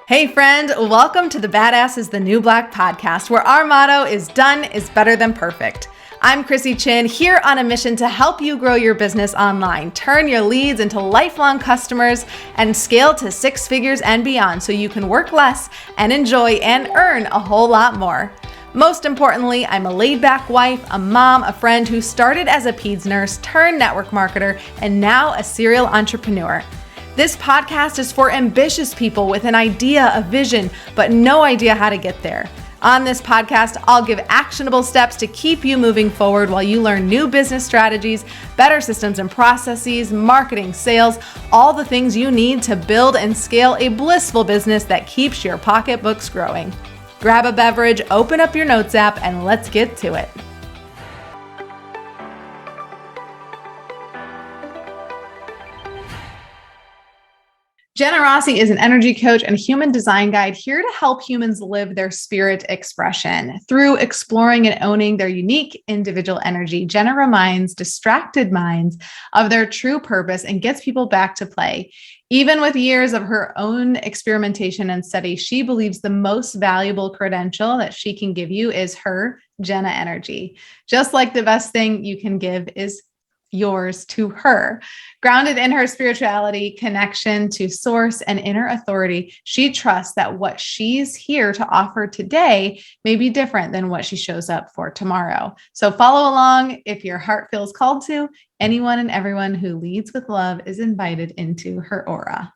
Hey friend, welcome to the Badass is the New Black podcast, where our motto is done is better than perfect. I'm Chrissy Chin, here on a mission to help you grow your business online, turn your leads into lifelong customers, and scale to six figures and beyond so you can work less and enjoy and earn a whole lot more. Most importantly, I'm a laid-back wife, a mom, a friend who started as a peds nurse, turned network marketer, and now a serial entrepreneur. This podcast is for ambitious people with an idea, a vision, but no idea how to get there. On this podcast, I'll give actionable steps to keep you moving forward while you learn new business strategies, better systems and processes, marketing, sales, all the things you need to build and scale a blissful business that keeps your pocketbooks growing. Grab a beverage, open up your notes app, and let's get to it. Jenna Rossi is an energy coach and human design guide here to help humans live their spirit expression. Through exploring and owning their unique individual energy, Jenna reminds distracted minds of their true purpose and gets people back to play. Even with years of her own experimentation and study, she believes the most valuable credential that she can give you is her Jenna energy. Just like the best thing you can give is yours to her. Grounded in her spirituality, connection to source, and inner authority, she trusts that what she's here to offer today may be different than what she shows up for tomorrow. So follow along if your heart feels called to. Anyone and everyone who leads with love is invited into her aura.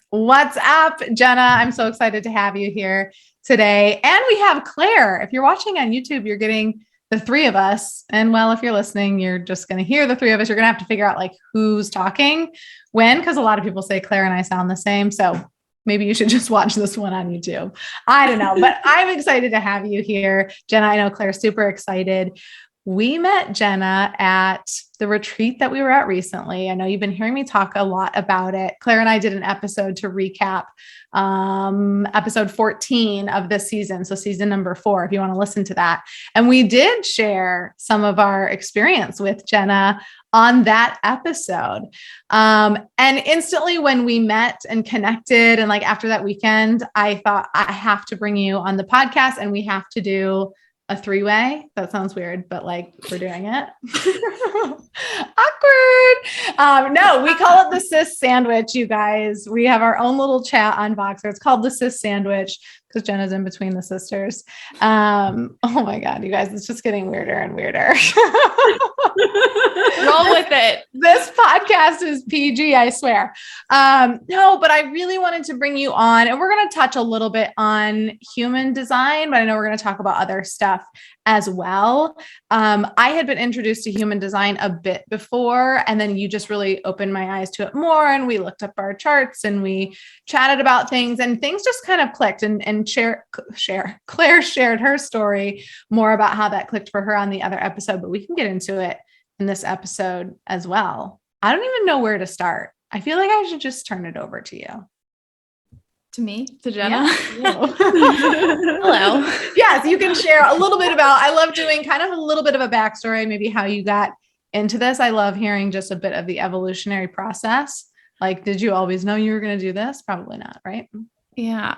What's up, Jenna? I'm so excited to have you here today. And we have Claire. If you're watching on YouTube, you're getting the three of us. And well, if you're listening, you're just going to hear the three of us. You're going to have to figure out like who's talking when, because a lot of people say Claire and I sound the same. So maybe you should just watch this one on YouTube. I don't know, but I'm excited to have you here. Jenna, I know Claire's super excited. We met Jenna at the retreat that we were at recently. I know you've been hearing me talk a lot about it. Claire and I did an episode to recap episode 14 of this season. So season number 4, if you want to listen to that. And we did share some of our experience with Jenna on that episode. And instantly when we met and connected and like after that weekend, I thought I have to bring you on the podcast and we have to do a 3-way. That sounds weird, but like we're doing it. Awkward. No, we call it the sis sandwich, you guys. We have our own little chat on Voxer. It's called the sis sandwich because Jenna's in between the sisters. Oh my God, you guys, it's just getting weirder and weirder. Roll with it. This podcast is PG, I swear. No, but I really wanted to bring you on and we're going to touch a little bit on human design, but I know we're going to talk about other stuff as well. I had been introduced to human design a bit before, and then you just really opened my eyes to it more. And we looked up our charts and we chatted about things and things just kind of clicked and Claire shared her story more about how that clicked for her on the other episode, but we can get into it in this episode as well. I don't even know where to start. I feel like I should just turn it over to you. To me, to Jenna. Yeah. Hello. Yes, you can share a little bit about, I love doing kind of a little bit of a backstory, maybe how you got into this. I love hearing just a bit of the evolutionary process. Like, did you always know you were going to do this? Probably not, right? Yeah.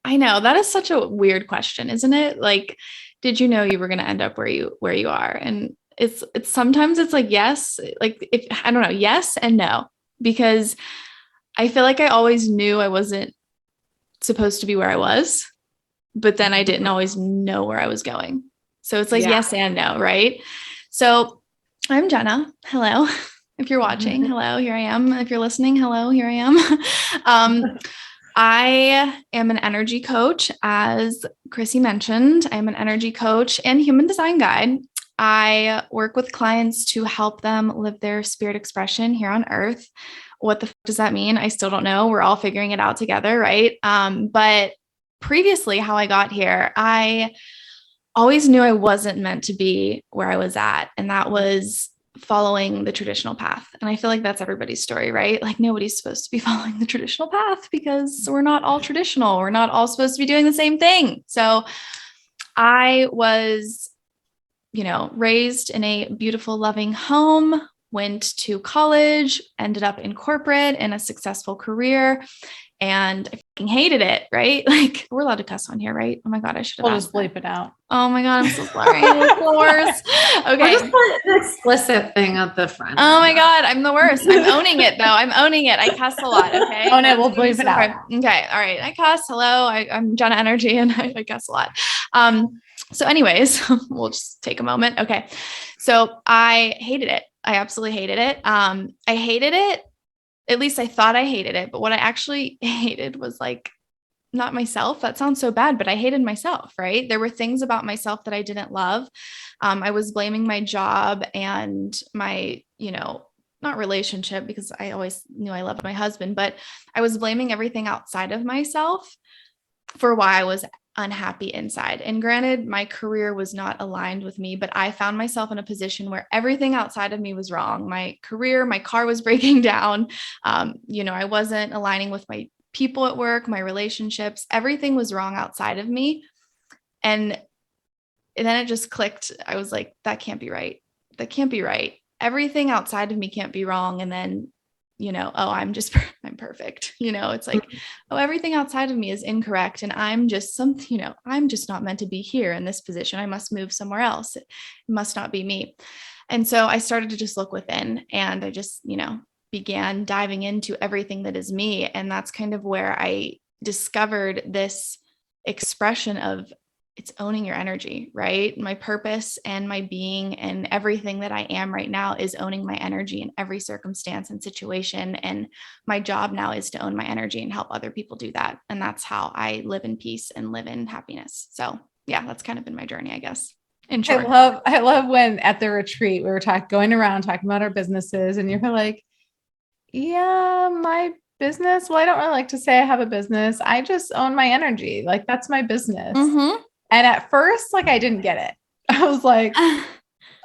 I know that is such a weird question, isn't it? Like, did you know you were going to end up where you are? And it's sometimes it's like, yes, like if I don't know, yes and no, because I feel like I always knew I wasn't supposed to be where I was, but then I didn't always know where I was going. So it's like, yes and no. Right. So I'm Jenna. Hello. If you're watching, hello, here I am. If you're listening, hello, here I am. I am an energy coach. As Chrissy mentioned, I'm an energy coach and human design guide. I work with clients to help them live their spirit expression here on earth. What the fuck does that mean? I still don't know. We're all figuring it out together, right? But previously, how I got here, I always knew I wasn't meant to be where I was at. And that was following the traditional path. And I feel like that's everybody's story, right? Like nobody's supposed to be following the traditional path because we're not all traditional. We're not all supposed to be doing the same thing. So I was, raised in a beautiful, loving home, went to college, ended up in corporate in a successful career. And hated it, right? Like, we're allowed to cuss on here, right? Oh my God, I should have We'll asked just bleep it out. Oh my God, I'm so sorry. It's the worst. We'll Okay. just put an explicit thing at the front. Oh my God, I'm the worst. I'm owning it though. I'm owning it. I cuss a lot. Okay. Own it. We'll bleep it out. Okay. All right. I cuss. Hello. I'm Jenna Energy and I cuss a lot. So anyways, we'll just take a moment. Okay. So I hated it. I absolutely hated it. I hated it. At least I thought I hated it, but what I actually hated was like, not myself. That sounds so bad, but I hated myself, right? There were things about myself that I didn't love. I was blaming my job and my, not relationship, because I always knew I loved my husband, but I was blaming everything outside of myself for why I was unhappy inside. And granted, my career was not aligned with me, but I found myself in a position where everything outside of me was wrong. My career, my car was breaking down. I wasn't aligning with my people at work, my relationships, everything was wrong outside of me. And then it just clicked. I was like, that can't be right. That can't be right. Everything outside of me can't be wrong. And then, I'm perfect. It's like, everything outside of me is incorrect. And I'm just I'm just not meant to be here in this position. I must move somewhere else. It must not be me. And so I started to just look within, and I just, began diving into everything that is me. And that's kind of where I discovered this expression of it's owning your energy, right? My purpose and my being and everything that I am right now is owning my energy in every circumstance and situation. And my job now is to own my energy and help other people do that. And that's how I live in peace and live in happiness. So yeah, that's kind of been my journey, I guess. In short. I love when at the retreat, we were going around talking about our businesses, and you're like, yeah, my business. Well, I don't really like to say I have a business. I just own my energy. Like, that's my business. Mm-hmm. And at first, like, I didn't get it. I was like,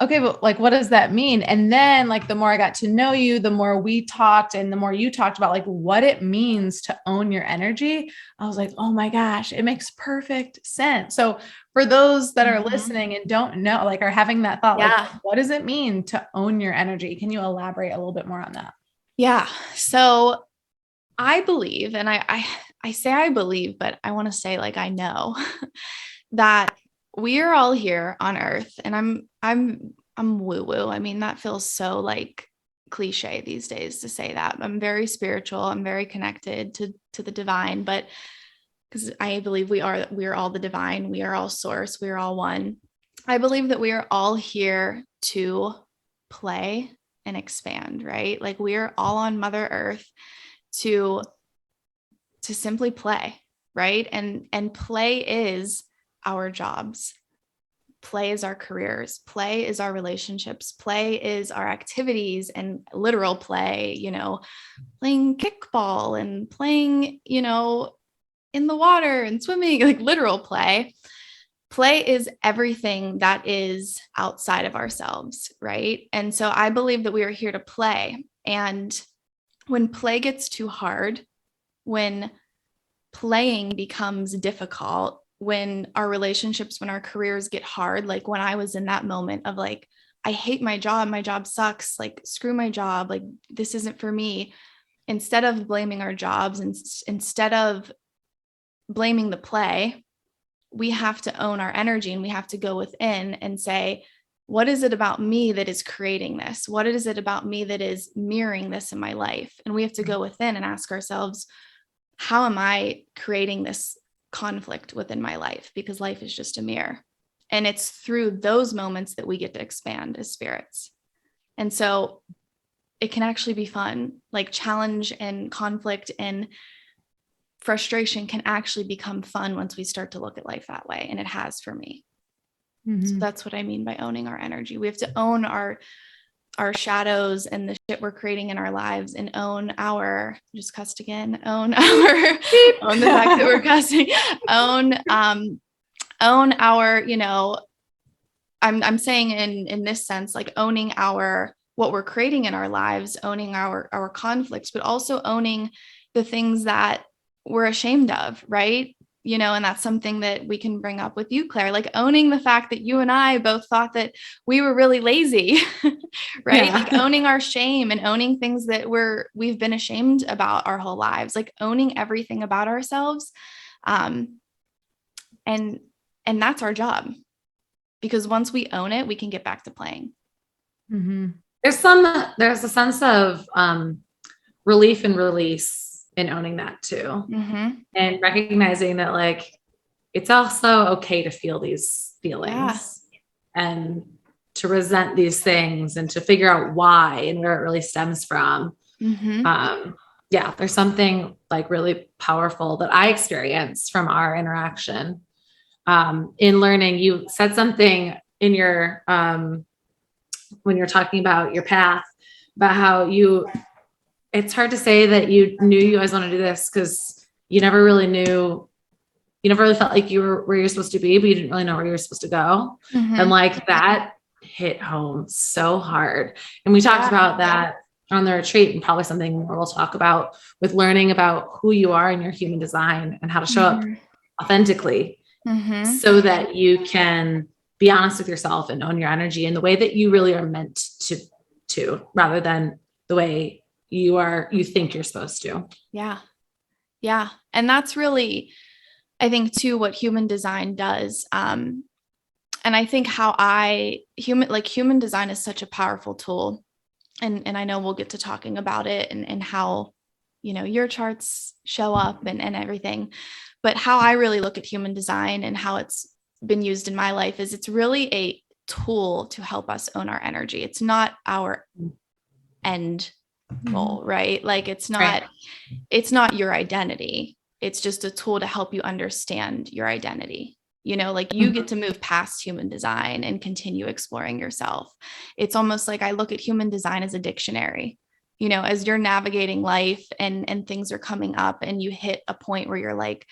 okay, but like, what does that mean? And then like, the more I got to know you, the more we talked and the more you talked about like what it means to own your energy. I was like, oh my gosh, it makes perfect sense. So for those that are listening and don't know, like, are having that thought, like, what does it mean to own your energy? Can you elaborate a little bit more on that? Yeah. So I believe, and I say I believe, but I want to say like, I know that we are all here on earth, and I'm woo woo. I mean, that feels so like cliche these days to say that. I'm very spiritual. I'm very connected to the divine, but because I believe we are all the divine. We are all source. We are all one. I believe that we are all here to play and expand, right? Like, we are all on Mother Earth to simply play, right? And play is our jobs. Play is our careers. Play is our relationships. Play is our activities and literal play, playing kickball and playing, in the water and swimming, like literal play. Play is everything that is outside of ourselves, right? And so I believe that we are here to play. And when play gets too hard, when playing becomes difficult, when our relationships, when our careers get hard, like when I was in that moment of like, I hate my job sucks, like screw my job, like this isn't for me. Instead of blaming our jobs and instead of blaming the play, we have to own our energy, and we have to go within and say, what is it about me that is creating this? What is it about me that is mirroring this in my life? And we have to go within and ask ourselves, how am I creating this conflict within my life? Because life is just a mirror. And it's through those moments that we get to expand as spirits. And so it can actually be fun. Like, challenge and conflict and frustration can actually become fun once we start to look at life that way. And it has for me. So that's what I mean by owning our energy. We have to own our shadows and the shit we're creating in our lives, and own our, just cussed again, own the fact that we're cussing, own our, I'm saying in this sense, like owning what we're creating in our lives, owning our conflicts, but also owning the things that we're ashamed of, right? and that's something that we can bring up with you, Claire, like owning the fact that you and I both thought that we were really lazy, right? Yeah. Like owning our shame and owning things that we've been ashamed about our whole lives, like owning everything about ourselves. And that's our job, because once we own it, we can get back to playing. Mm-hmm. There's a sense of relief and release in owning that too. Mm-hmm. And recognizing that like it's also okay to feel these feelings and to resent these things and to figure out why and where it really stems from. Mm-hmm. There's something like really powerful that I experienced from our interaction in learning. You said something in your when you're talking about your path, about how it's hard to say that you knew you always want to do this because you never really felt like you were where you're supposed to be, but you didn't really know where you were supposed to go. Mm-hmm. And like that hit home so hard. And we talked about that on the retreat, and probably something more we'll talk about with learning about who you are in your human design and how to show up authentically so that you can be honest with yourself and own your energy in the way that you really are meant to rather than the way you think you're supposed to. Yeah. Yeah. And that's really, I think too, what human design does. And I think human design is such a powerful tool. And I know we'll get to talking about it and how, your charts show up and everything, but how I really look at human design and how it's been used in my life is it's really a tool to help us own our energy. It's not our end goal, right? Like it's not your identity. It's just a tool to help you understand your identity. Like you get to move past human design and continue exploring yourself. It's almost like I look at human design as a dictionary, as you're navigating life and things are coming up and you hit a point where you're like,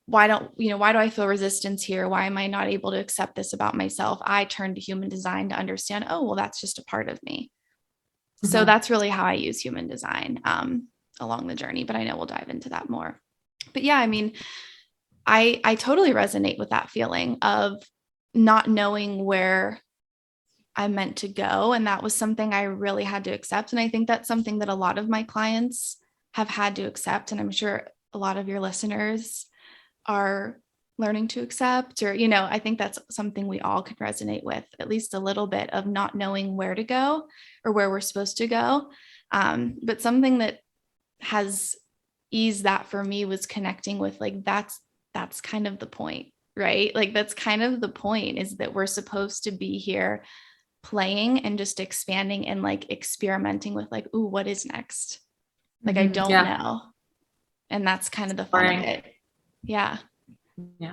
why do I feel resistance here? Why am I not able to accept this about myself? I turn to human design to understand, oh, well, that's just a part of me. So that's really how I use human design along the journey, but I know we'll dive into that more. But yeah, I mean, I totally resonate with that feeling of not knowing where I'm meant to go. And that was something I really had to accept. And I think that's something that a lot of my clients have had to accept. And I'm sure a lot of your listeners are learning to accept, or, I think that's something we all could resonate with, at least a little bit, of not knowing where to go or where we're supposed to go. But something that has eased that for me was connecting with like, that's kind of the point, right? Like that's kind of the point, is that we're supposed to be here playing and just expanding and like experimenting with like, ooh, what is next? Like, I don't know. And that's kind of the fun of it. Yeah.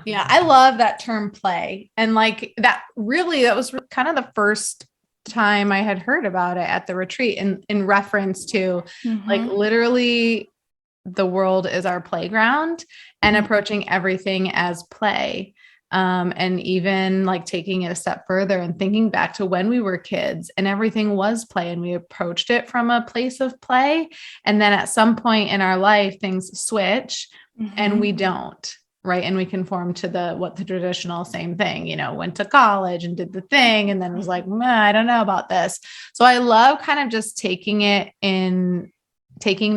I love that term play. And like that was kind of the first time I had heard about it at the retreat in reference to like literally the world is our playground and approaching everything as play. And even like taking it a step further and thinking back to when we were kids and everything was play and we approached it from a place of play. And then at some point in our life, things switch and we don't. Right. And we conform to the traditional same thing, went to college and did the thing. And then was like, I don't know about this. So I love kind of just taking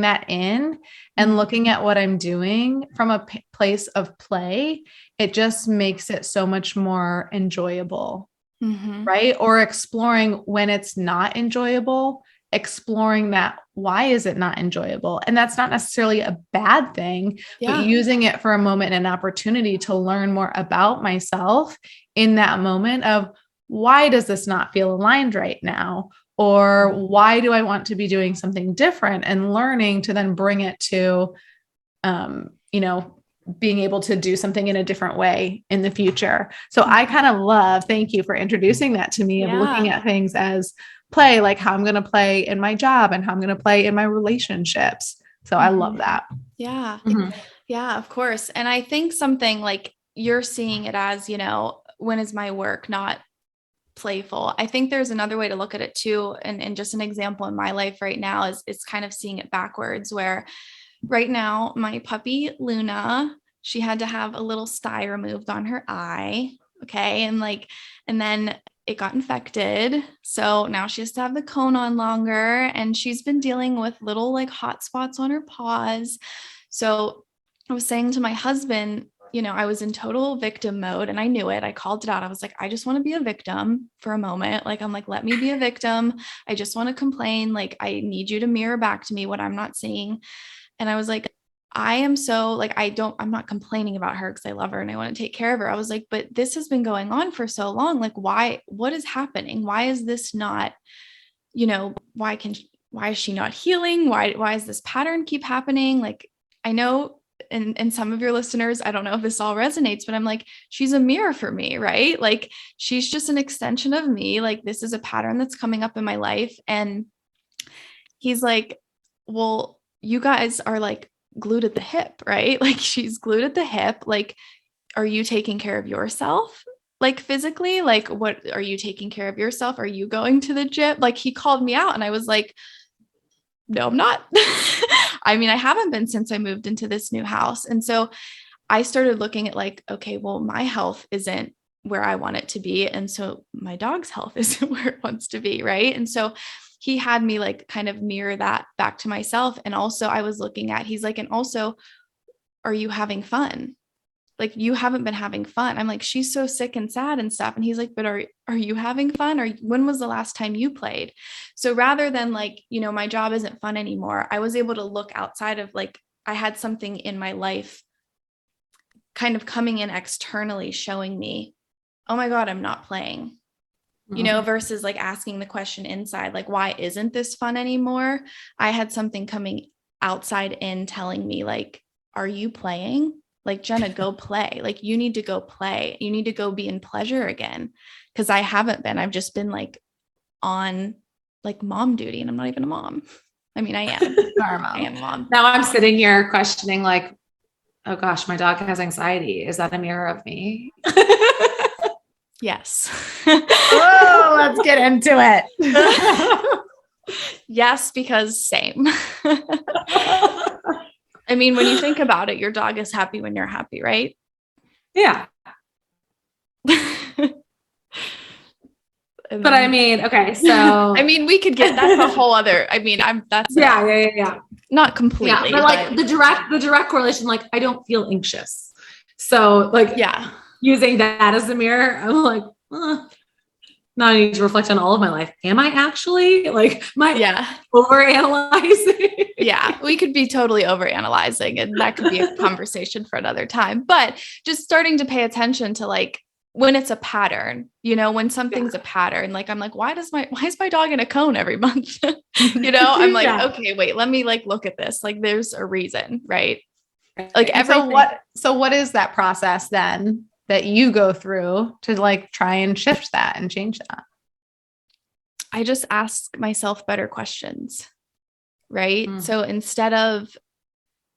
that in and looking at what I'm doing from a place of play. It just makes it so much more enjoyable. Right. Or exploring when it's not enjoyable, exploring that. Why is it not enjoyable? And that's not necessarily a bad thing, but using it for a moment and an opportunity to learn more about myself in that moment of why does this not feel aligned right now? Or why do I want to be doing something different, and learning to then bring it to, being able to do something in a different way in the future. So I kind of thank you for introducing that to me, of looking at things as play, like how I'm going to play in my job and how I'm going to play in my relationships. So I love that. Yeah. Yeah, of course. And I think something like you're seeing it as, when is my work not playful? I think there's another way to look at it too. And just an example in my life right now is kind of seeing it backwards, where right now my puppy Luna she had to have a little sty removed on her eye. Okay. And then it got infected. So now she has to have the cone on longer, and she's been dealing with little like hot spots on her paws. So I was saying to my husband, I was in total victim mode, and I knew it. I called it out. I was like, I just want to be a victim for a moment. Like, I'm like, let me be a victim. I just want to complain. Like, I need you to mirror back to me what I'm not seeing. And I was like, I am so like, I'm not complaining about her because I love her and I want to take care of her. I was like, but this has been going on for so long. Like, what is happening? Why is this not, why is she not healing? Why does this pattern keep happening? Like, I know, and some of your listeners, I don't know if this all resonates, but I'm like, she's a mirror for me, right? Like, she's just an extension of me. Like, this is a pattern that's coming up in my life. And he's like, well, you guys are like glued at the hip, right? Like, she's glued at the hip. Like, are you taking care of yourself? Like, physically, like, what are you taking care of yourself? Are you going to the gym? Like, he called me out, and I was like, no, I'm not. I mean, I haven't been since I moved into this new house. And so I started looking at like, okay, well, my health isn't where I want it to be. And so my dog's health isn't where it wants to be. Right. And so he had me like kind of mirror that back to myself. And also I was looking at, he's like, and also, are you having fun? Like, you haven't been having fun. I'm like, she's so sick and sad and stuff. And he's like, but are you having fun? Or when was the last time you played? So rather than like, my job isn't fun anymore, I was able to look outside of like, I had something in my life kind of coming in externally showing me, oh my God, I'm not playing, versus like asking the question inside, like, why isn't this fun anymore? I had something coming outside in telling me like, are you playing? Like, Jenna, go play. Like, you need to go play. You need to go be in pleasure again. Cause I haven't been, I've just been like on like mom duty, and I'm not even a mom. I mean, I am. I am a mom. Now I'm sitting here questioning like, oh gosh, my dog has anxiety. Is that a mirror of me? Yes. Oh, let's get into it. Yes, because same. I mean, when you think about it, your dog is happy when you're happy, right? Yeah. But I mean, okay, so I mean, we could get that's a whole other. I mean, yeah. Not completely, yeah, but like the direct correlation, like I don't feel anxious. So like, yeah, using that as the mirror, I'm like, now I need to reflect on all of my life. Am I actually like overanalyzing? Yeah, we could be totally overanalyzing, and that could be a conversation for another time. But just starting to pay attention to like when it's a pattern, when something's a pattern, like I'm like, why is my dog in a cone every month? I'm like, okay, wait, let me like look at this. Like, there's a reason, right? Like everything. So what is that process then that you go through to like try and shift that and change that? I just ask myself better questions, right? So instead of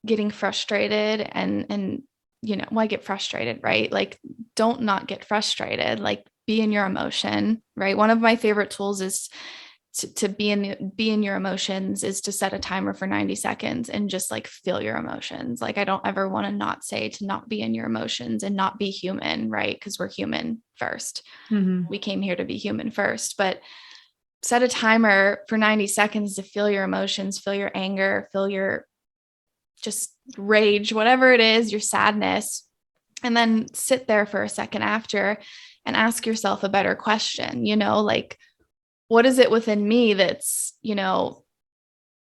getting frustrated and I get frustrated, right? Like, don't not get frustrated, like be in your emotion, right? One of my favorite tools is to be in your emotions is to set a timer for 90 seconds and just like feel your emotions. Like, I don't ever want to not say to not be in your emotions and not be human, right? Because we're human first. We came here to be human first, but set a timer for 90 seconds to feel your emotions, feel your anger, feel your just rage, whatever it is, your sadness, and then sit there for a second after and ask yourself a better question, like, what is it within me that's,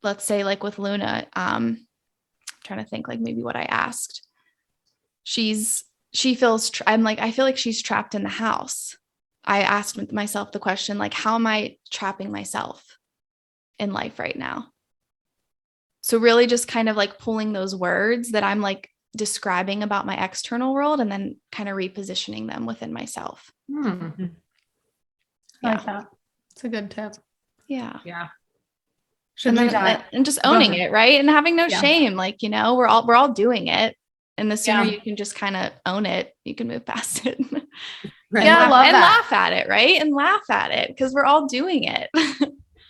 let's say like with Luna, trying to think like maybe what I asked. I'm like, I feel like she's trapped in the house. I asked myself the question, like, how am I trapping myself in life right now? So really just kind of like pulling those words that I'm like describing about my external world and then kind of repositioning them within myself. I like that. It's a good tip. Yeah. And just owning it, right? And having no shame. Like, we're all doing it. And the sooner you can just kind of own it, you can move past it. Right. Yeah, I love that. Laugh at it, right? And laugh at it because we're all doing it.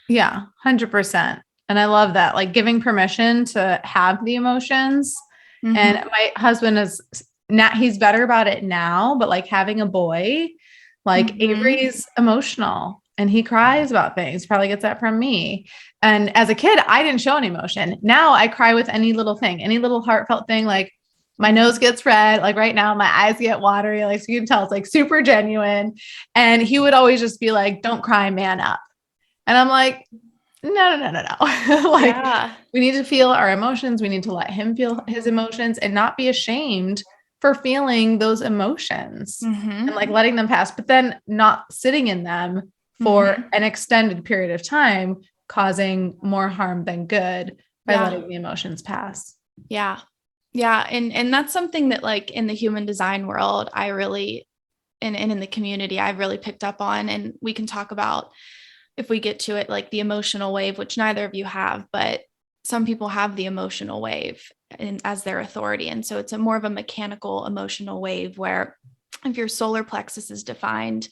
Yeah, 100%. And I love that, like giving permission to have the emotions And my husband is now, he's better about it now, but like having a boy, like Avery's emotional and he cries about things, probably gets that from me. And as a kid, I didn't show any emotion. Now I cry with any little thing, any little heartfelt thing. Like my nose gets red. Like right now, my eyes get watery. Like, so you can tell it's like super genuine. And he would always just be like, don't cry, man up. And I'm like, no. Like we need to feel our emotions. We need to let him feel his emotions and not be ashamed for feeling those emotions and like letting them pass, but then not sitting in them for an extended period of time, causing more harm than good by letting the emotions pass. Yeah. And that's something that like in the human design world, I really, and in the community, I've really picked up on, and we can talk about if we get to it, like the emotional wave, which neither of you have, but some people have the emotional wave as their authority. And so it's a more of a mechanical emotional wave where if your solar plexus is defined,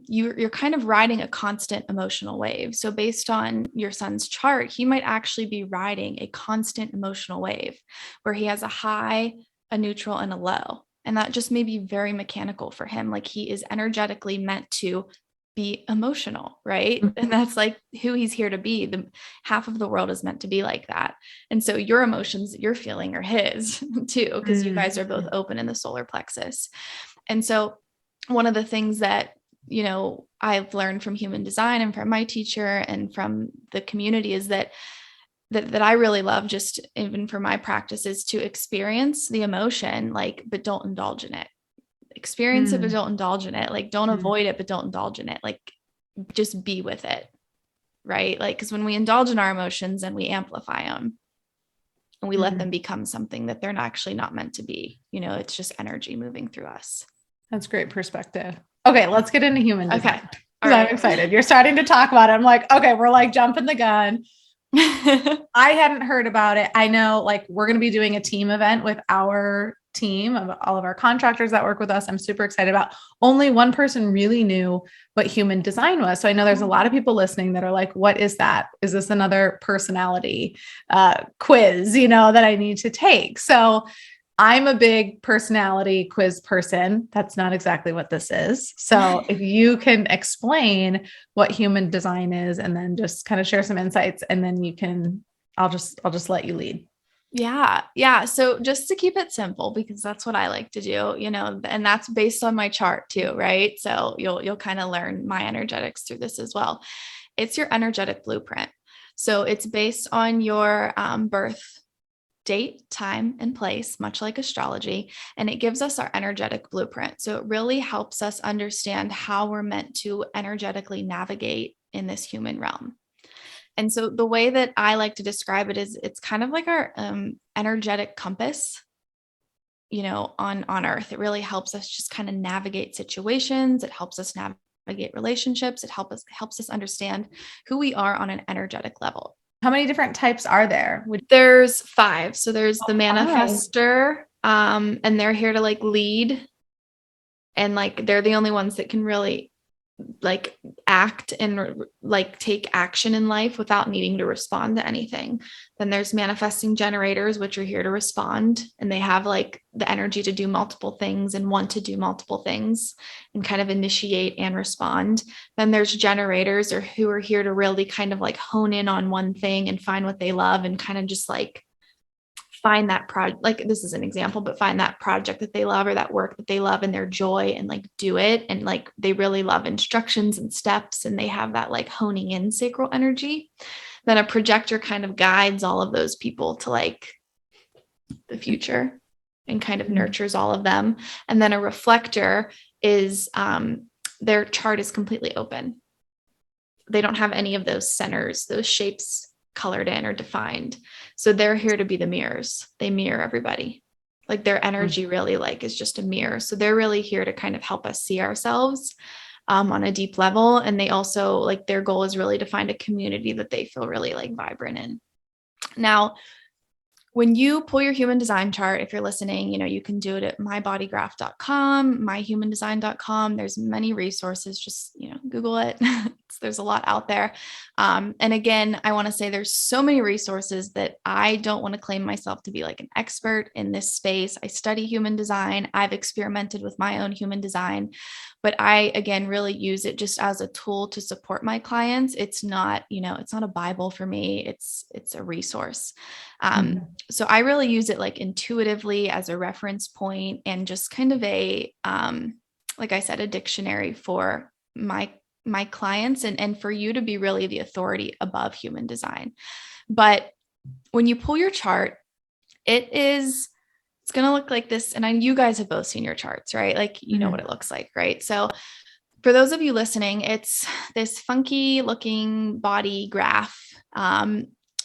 you're kind of riding a constant emotional wave. So based on your son's chart, he might actually be riding a constant emotional wave where he has a high, a neutral, and a low. And that just may be very mechanical for him. Like he is energetically meant to be emotional, right? And that's like who he's here to be. The half of the world is meant to be like that. And so your emotions that you're feeling are his too, because you guys are both open in the solar plexus. And so one of the things that, you know, I've learned from human design and from my teacher and from the community is that I really love, just even for my practice, is to experience the emotion, like, but don't indulge in it. Experience it, but don't indulge in it. Like, don't avoid it, but don't indulge in it. Like, just be with it. Right. Like, because when we indulge in our emotions and we amplify them and we let them become something that they're actually not meant to be, you know, it's just energy moving through us. That's great perspective. Okay. Let's get into human design. Okay. All right. I'm excited. You're starting to talk about it. I'm like, okay, we're like jumping the gun. I hadn't heard about it. I know like we're going to be doing a team event with our team of all of our contractors that work with us. I'm super excited about. Only one person really knew what human design was. So I know there's a lot of people listening that are like, what is that? Is this another personality quiz, you know, that I need to take? So I'm a big personality quiz person. That's not exactly what this is. So if you can explain what human design is and then just kind of share some insights, and then you can, I'll just let you lead. Yeah. So just to keep it simple, because that's what I like to do, you know, and that's based on my chart too, right? So you'll kind of learn my energetics through this as well. It's your energetic blueprint. So it's based on your birth date, time, and place, much like astrology, and it gives us our energetic blueprint. So it really helps us understand how we're meant to energetically navigate in this human realm. And so the way that I like to describe it is it's kind of like our energetic compass, you know, on Earth. It really helps us just kind of navigate situations. It helps us navigate relationships. It helps us understand who we are on an energetic level. How many different types are there? There's 5. So there's the manifester, and they're here to like lead, and like they're the only ones that can really like act and like take action in life without needing to respond to anything. Then there's manifesting generators, which are here to respond, and they have like the energy to do multiple things and want to do multiple things and kind of initiate and respond. Then there's generators, or who are here to really kind of like hone in on one thing and find what they love and kind of just like find that project, like this is an example, but find that project that they love or that work that they love and their joy and like do it. And like, they really love instructions and steps, and they have that like honing in sacral energy. Then a projector kind of guides all of those people to like the future and kind of nurtures all of them. And then a reflector is, their chart is completely open. They don't have any of those centers, those shapes colored in or defined. So they're here to be the mirrors. They mirror everybody. Like their energy really like is just a mirror. So they're really here to kind of help us see ourselves on a deep level. And they also like, their goal is really to find a community that they feel really like vibrant in. Now, when you pull your human design chart, if you're listening, you know, you can do it at mybodygraph.com, myhumandesign.com. There's many resources, just, you know, Google it. there's a lot out there. And again, I want to say there's so many resources that I don't want to claim myself to be like an expert in this space. I study human design. I've experimented with my own human design, but I, again, really use it just as a tool to support my clients. It's not, it's not a Bible for me. It's a resource. So I really use it like intuitively as a reference point and just kind of a, like I said, a dictionary for my clients and for you to be really the authority above human design. But when you pull your chart, it's going to look like this. And you guys have both seen your charts, right? Like, you know what it looks like, right? So for those of you listening, it's this funky looking body graph,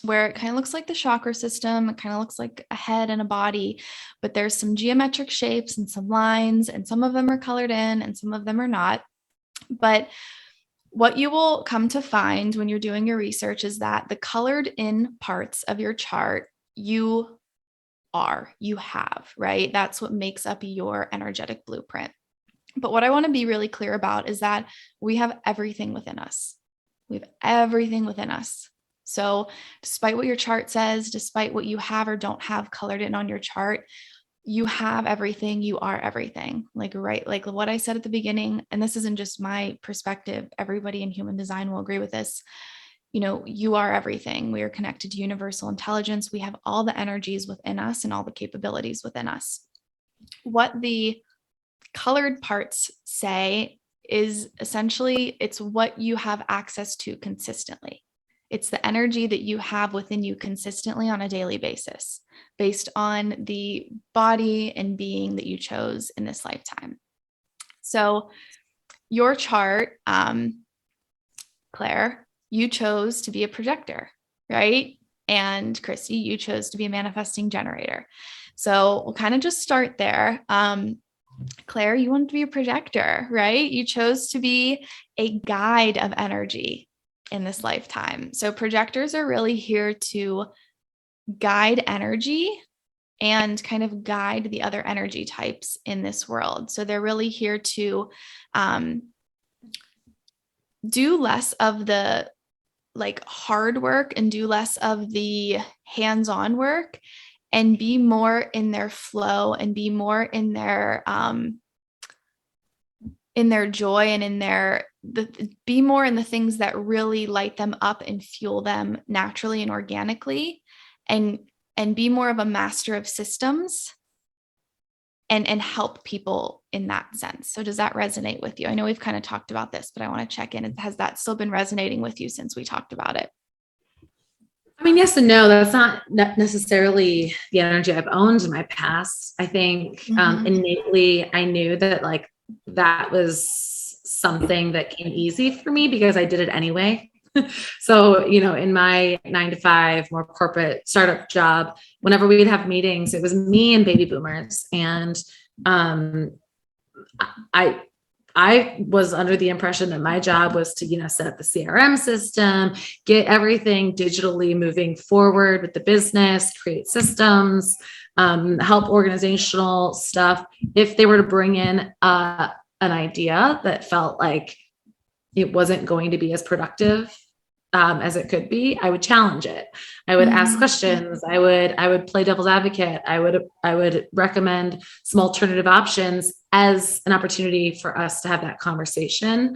where it kind of looks like the chakra system. It kind of looks like a head and a body, but there's some geometric shapes and some lines, and some of them are colored in and some of them are not. But what you will come to find when you're doing your research is that the colored in parts of your chart, you have, right? That's what makes up your energetic blueprint. But what I want to be really clear about is that we have everything within us. We have everything within us. So despite what your chart says, despite what you have or don't have colored in on your chart, you have everything. You are everything. Like, right. Like what I said at the beginning, and this isn't just my perspective. Everybody in human design will agree with this. You are everything. We are connected to universal intelligence. We have all the energies within us and all the capabilities within us. What the colored parts say is essentially it's what you have access to consistently. It's the energy that you have within you consistently on a daily basis, based on the body and being that you chose in this lifetime. So your chart, Claire, you chose to be a projector, right? And Christy, you chose to be a manifesting generator. So we'll kind of just start there. Claire, you wanted to be a projector, right? You chose to be a guide of energy in this lifetime. So projectors are really here to guide energy and kind of guide the other energy types in this world. So they're really here to do less of the like hard work and do less of the hands-on work and be more in their flow and be more in their joy and in be more in the things that really light them up and fuel them naturally and organically, and be more of a master of systems and help people in that sense. So does that resonate with you? I know we've kind of talked about this, but I want to check in. Has that still been resonating with you since we talked about it? I mean, yes and no. That's not necessarily the energy I've owned in my past. I think innately I knew that like that was something that came easy for me because I did it anyway. So, in my 9-to-5, more corporate startup job, whenever we'd have meetings, it was me and baby boomers. And I was under the impression that my job was to, set up the CRM system, get everything digitally moving forward with the business, create systems, help organizational stuff. If they were to bring in an idea that felt like it wasn't going to be as productive as it could be, I would challenge it. I would ask questions. I would play devil's advocate. I would recommend some alternative options as an opportunity for us to have that conversation.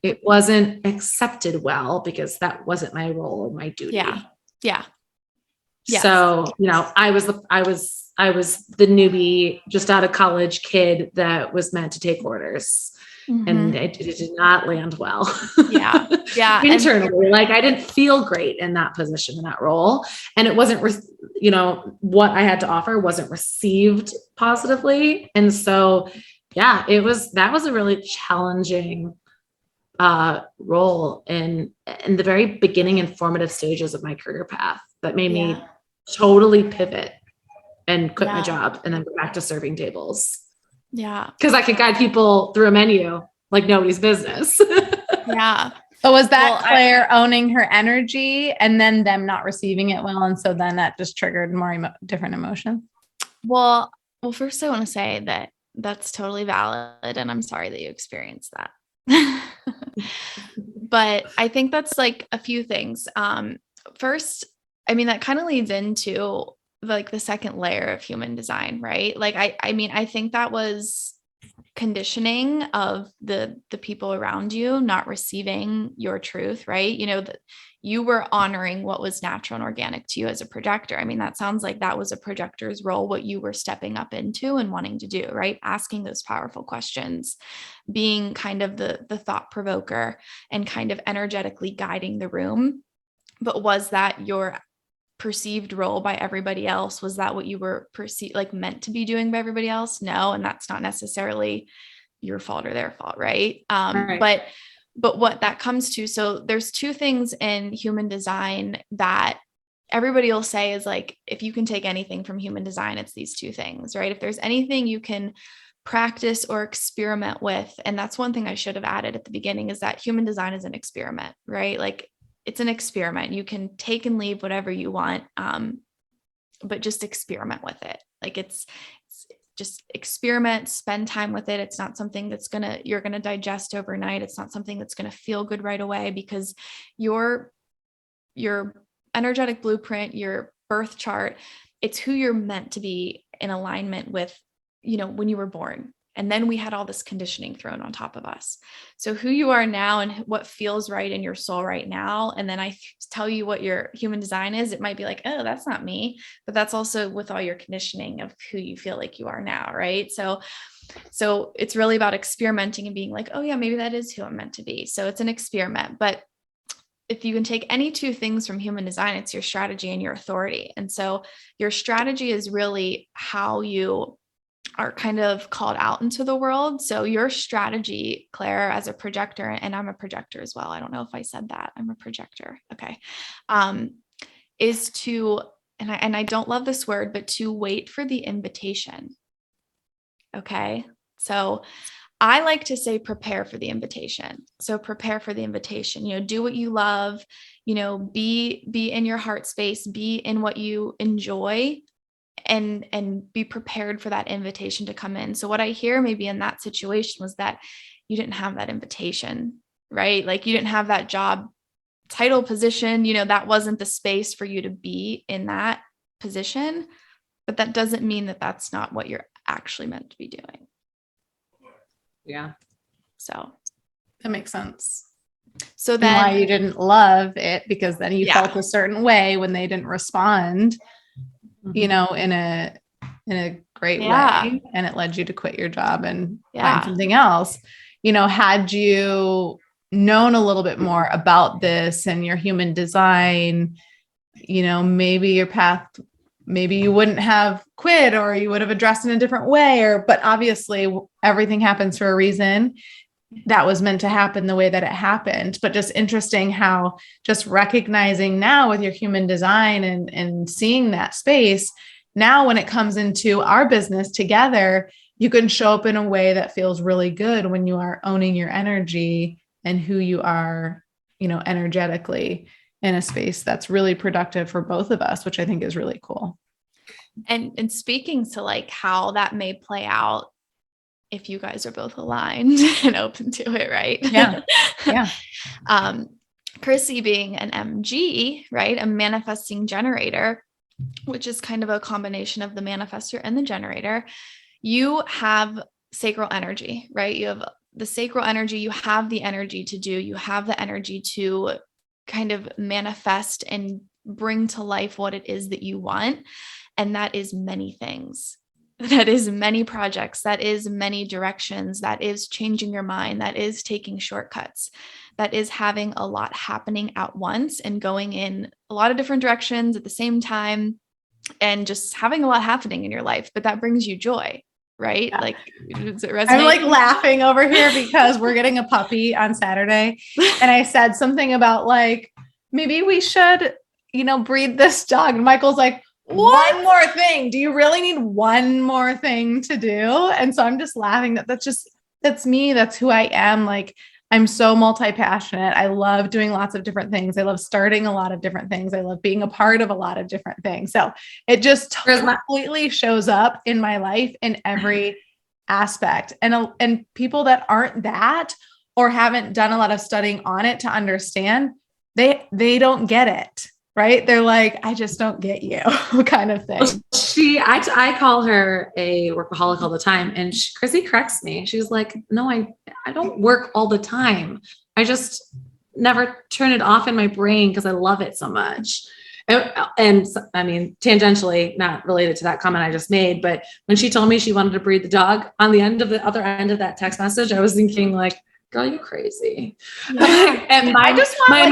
It wasn't accepted well because that wasn't my role or my duty. Yeah. Yes. So, I was the newbie, just out of college kid that was meant to take orders. And it did not land well. Yeah. Internally, like I didn't feel great in that position, in that role. And it wasn't, what I had to offer wasn't received positively. And so, that was a really challenging role in the very beginning and formative stages of my career path that made me totally pivot and quit my job and then go back to serving tables. Yeah. Because I could guide people through a menu like nobody's business. Yeah. But was that Claire owning her energy and then them not receiving it well? And so then that just triggered more different emotions? Well, first I want to say that that's totally valid. And I'm sorry that you experienced that. But I think that's like a few things. First, I mean, that kind of leads into like the second layer of human design, right? Like, I mean, I think that was conditioning of the people around you not receiving your truth, right? You know, that you were honoring what was natural and organic to you as a projector. I mean, that sounds like that was a projector's role, what you were stepping up into and wanting to do, right? Asking those powerful questions, being kind of the thought provoker and kind of energetically guiding the room. But was that your perceived role by everybody else? Was that what you were meant to be doing by everybody else? No. And that's not necessarily your fault or their fault. Right. Right. But what that comes to, so there's two things in human design that everybody will say is like, if you can take anything from human design, it's these two things, right? If there's anything you can practice or experiment with, and that's one thing I should have added at the beginning, is that human design is an experiment, right? Like, it's an experiment. You can take and leave whatever you want, but just experiment with it. Like, it's just experiment, spend time with it. It's not something that's you're going to digest overnight. It's not something that's going to feel good right away, because your energetic blueprint, your birth chart, it's who you're meant to be in alignment with, you know, when you were born. And then we had all this conditioning thrown on top of us. So who you are now and what feels right in your soul right now. And then I tell you what your human design is. It might be like, oh, that's not me, but that's also with all your conditioning of who you feel like you are now. Right. So it's really about experimenting and being like, oh yeah, maybe that is who I'm meant to be. So it's an experiment. But if you can take any two things from human design, it's your strategy and your authority. And so your strategy is really how you are kind of called out into the world. So your strategy, Claire, as a projector, and I'm a projector as well. I don't know if I said that. I'm a projector. Okay. Is to, and I don't love this word, but to wait for the invitation. Okay. So I like to say, prepare for the invitation. So prepare for the invitation, you know, do what you love, you know, be in your heart space, be in what you enjoy, and be prepared for that invitation to come in. So what I hear maybe in that situation was that you didn't have that invitation, right? Like, you didn't have that job title position, you know, that wasn't the space for you to be in that position, but that doesn't mean that that's not what you're actually meant to be doing. Yeah. So That makes sense. So And then why you didn't love it, because then you felt a certain way when they didn't respond, you know, in a great way. And it led you to quit your job and find something else. You know, had you known a little bit more about this and your human design, you know, maybe your path, maybe you wouldn't have quit, or you would have addressed it in a different way, but obviously everything happens for a reason. That was meant to happen the way that it happened. But just interesting how just recognizing now with your human design and seeing that space, now when it comes into our business together, you can show up in a way that feels really good when you are owning your energy and who you are, you know, energetically, in a space that's really productive for both of us, which I think is really cool. And speaking to like how that may play out if you guys are both aligned and open to it, right? Yeah. Yeah. Chrissy being an MG, right? A manifesting generator, which is kind of a combination of the manifestor and the generator. You have sacral energy, right? You have the sacral energy, you have the energy to do, you have the energy to kind of manifest and bring to life what it is that you want. And that is many things. That is many projects. That is many directions. That is changing your mind. That is taking shortcuts. That is having a lot happening at once and going in a lot of different directions at the same time, and just having a lot happening in your life. But that brings you joy, right? Yeah. Like, does it resonate? I'm like laughing over here because we're getting a puppy on Saturday. And I said something about like, maybe we should, you know, breed this dog. And Michael's like, what? One more thing. Do you really need one more thing to do? And so I'm just laughing that's me. That's who I am. Like, I'm so multi-passionate. I love doing lots of different things. I love starting a lot of different things. I love being a part of a lot of different things. So it just completely shows up in my life in every aspect. And people that aren't that or haven't done a lot of studying on it to understand, they don't get it. Right. They're like, I just don't get you kind of thing. I call her a workaholic all the time. And Chrissy corrects me. She's like, no, I don't work all the time. I just never turn it off in my brain because I love it so much. And I mean, tangentially, not related to that comment I just made, but when she told me she wanted to breed the dog, on the other end of that text message, I was thinking like, girl, you crazy. Yeah. And I just want my like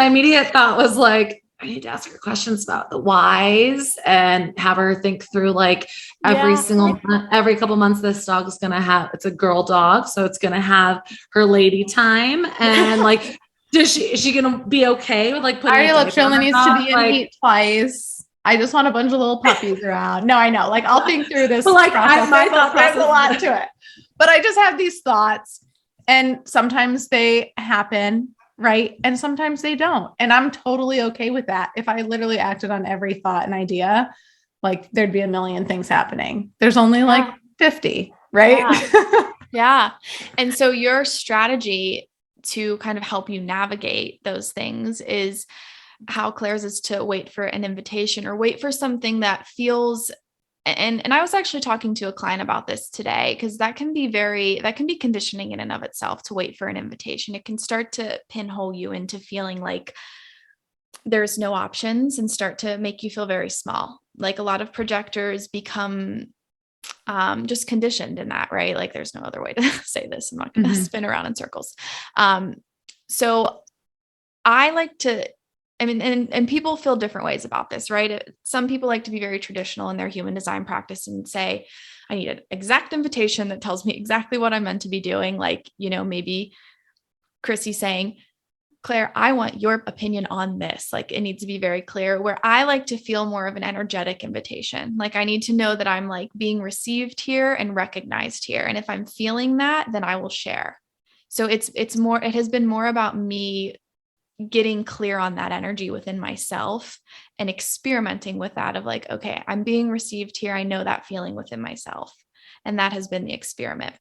immediate thought was like, I need to ask her questions about the whys and have her think through like every couple months, this dog is going to have, it's a girl dog. So it's going to have her lady time. And like, is she going to be okay with like putting she only needs to be in heat twice. I just want a bunch of little puppies around. No, I know. Like I'll think through this. But like there's a lot to it, but I just have these thoughts and sometimes they happen. Right. And sometimes they don't. And I'm totally okay with that. If I literally acted on every thought and idea, like there'd be a million things happening. There's only like 50, right? Yeah. And so your strategy to kind of help you navigate those things is how Claire's is to wait for an invitation or wait for something that feels, and I was actually talking to a client about this today, because that can be conditioning in and of itself to wait for an invitation. It can start to pinhole you into feeling like there's no options and start to make you feel very small. Like a lot of projectors become just conditioned in that, right? Like there's no other way to say this. I'm not going to spin around in circles. So I like to, I mean, and people feel different ways about this, right? Some people like to be very traditional in their human design practice and say, I need an exact invitation that tells me exactly what I'm meant to be doing. Like, maybe Chrissy saying, Claire, I want your opinion on this. Like it needs to be very clear, where I like to feel more of an energetic invitation. Like I need to know that I'm like being received here and recognized here. And if I'm feeling that, then I will share. So it has been more about me getting clear on that energy within myself and experimenting with that of like, okay, I'm being received here. I know that feeling within myself. And that has been the experiment.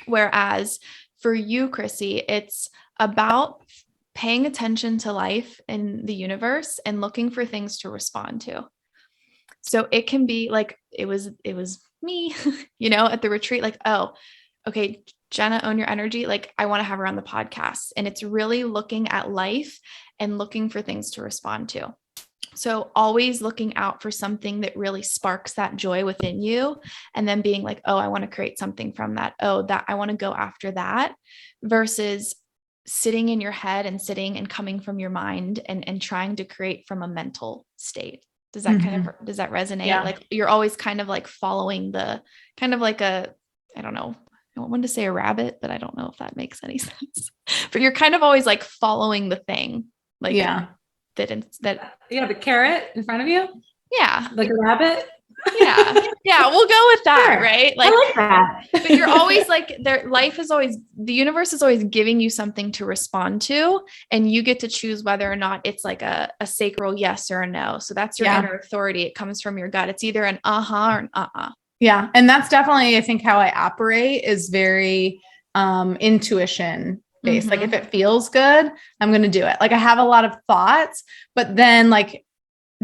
Whereas for you, Chrissy, it's about paying attention to life in the universe and looking for things to respond to. So it can be like, it was me, at the retreat, like, oh, okay, Jenna, own your energy. Like I want to have her on the podcast. And it's really looking at life and looking for things to respond to. So always looking out for something that really sparks that joy within you. And then being like, oh, I want to create something from that. Oh, that I want to go after that, versus sitting in your head and sitting and coming from your mind and trying to create from a mental state. Does that does that resonate? Yeah. Like you're always kind of like following the kind of like I don't know. I want to say a rabbit, but I don't know if that makes any sense. But you're kind of always like following the thing. Like that you have a carrot in front of you. Yeah. Like a rabbit. Yeah. We'll go with that. Sure. Right. Like, I like that. But you're always like the universe is always giving you something to respond to. And you get to choose whether or not it's like a sacral yes or a no. So that's your inner authority. It comes from your gut. It's either an uh-huh or an uh-uh. Yeah. And that's definitely, I think, how I operate is very intuition based. Like if it feels good, I'm going to do it. Like I have a lot of thoughts, but then like,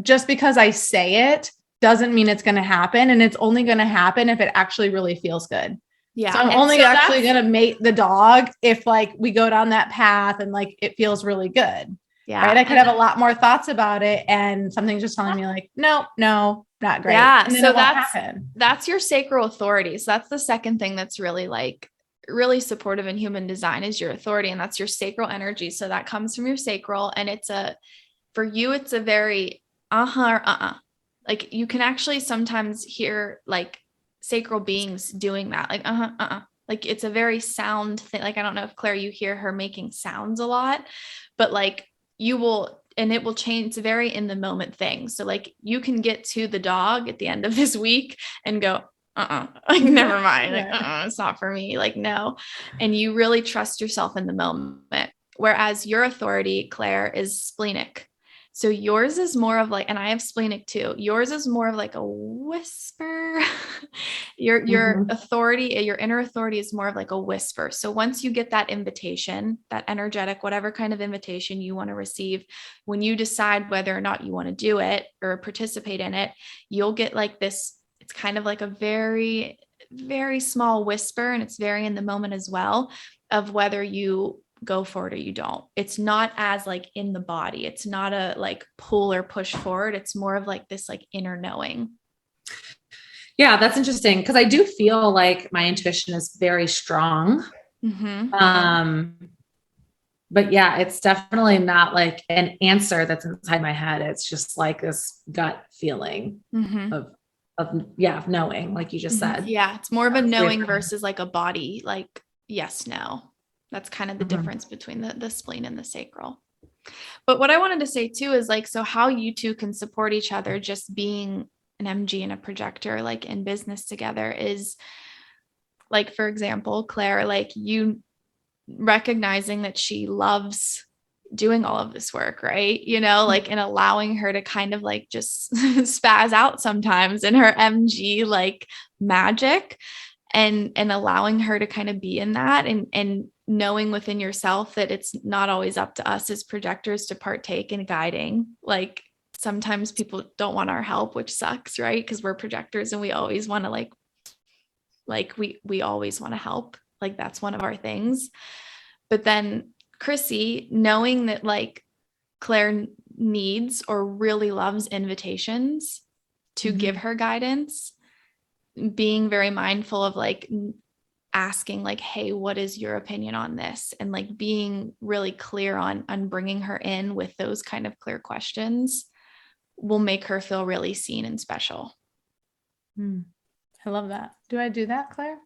just because I say it doesn't mean it's going to happen. And it's only going to happen if it actually really feels good. Yeah. So I'm only actually going to mate the dog if like we go down that path and like, it feels really good. Yeah. Right. I could have a lot more thoughts about it. And something's just telling me like, no, not great. Yeah. So that's your sacral authority. So that's the second thing that's really really supportive in human design is your authority. And that's your sacral energy. So that comes from your sacral. And for you, it's a very like you can actually sometimes hear like sacral beings doing that. Like, like it's a very sound thing. Like, I don't know if Claire, you hear her making sounds a lot, but like you will, and it will change. It's a very in the moment thing. So like you can get to the dog at the end of this week and go, like, never mind. Like, it's not for me. Like, no. And you really trust yourself in the moment. Whereas your authority, Claire, is splenic. So yours is more of like, and I have splenic too. Yours is more of like a whisper Your authority, your inner authority is more of like a whisper. So once you get that invitation, that energetic, whatever kind of invitation you want to receive, when you decide whether or not you want to do it or participate in it, you'll get like this, it's kind of like a very, very small whisper, and it's very in the moment as well, of whether you go for it or you don't. It's not as like in the body. It's not a like pull or push forward. It's more of like this like inner knowing. Yeah, that's interesting, because I do feel like my intuition is very strong. But yeah, it's definitely not like an answer that's inside my head. It's just like this gut feeling of knowing, like you just said. Yeah, it's more of a knowing versus like a body, like yes, no. That's kind of the difference between the spleen and the sacral. But what I wanted to say too is like, so how you two can support each other, just being an MG and a projector, like in business together, is like, for example, Claire, like you recognizing that she loves doing all of this work, right? You know, like, and allowing her to kind of like just spaz out sometimes in her MG like magic, and allowing her to kind of be in that, and knowing within yourself that it's not always up to us as projectors to partake in guiding. Like sometimes people don't want our help, which sucks, right? Because we're projectors and we always want to like we always want to help. Like that's one of our things. But then Chrissy, knowing that like Claire needs or really loves invitations to give her guidance, being very mindful of like asking like, hey, what is your opinion on this? And like being really clear on bringing her in with those kind of clear questions will make her feel really seen and special. I love that. Do I do that, Claire?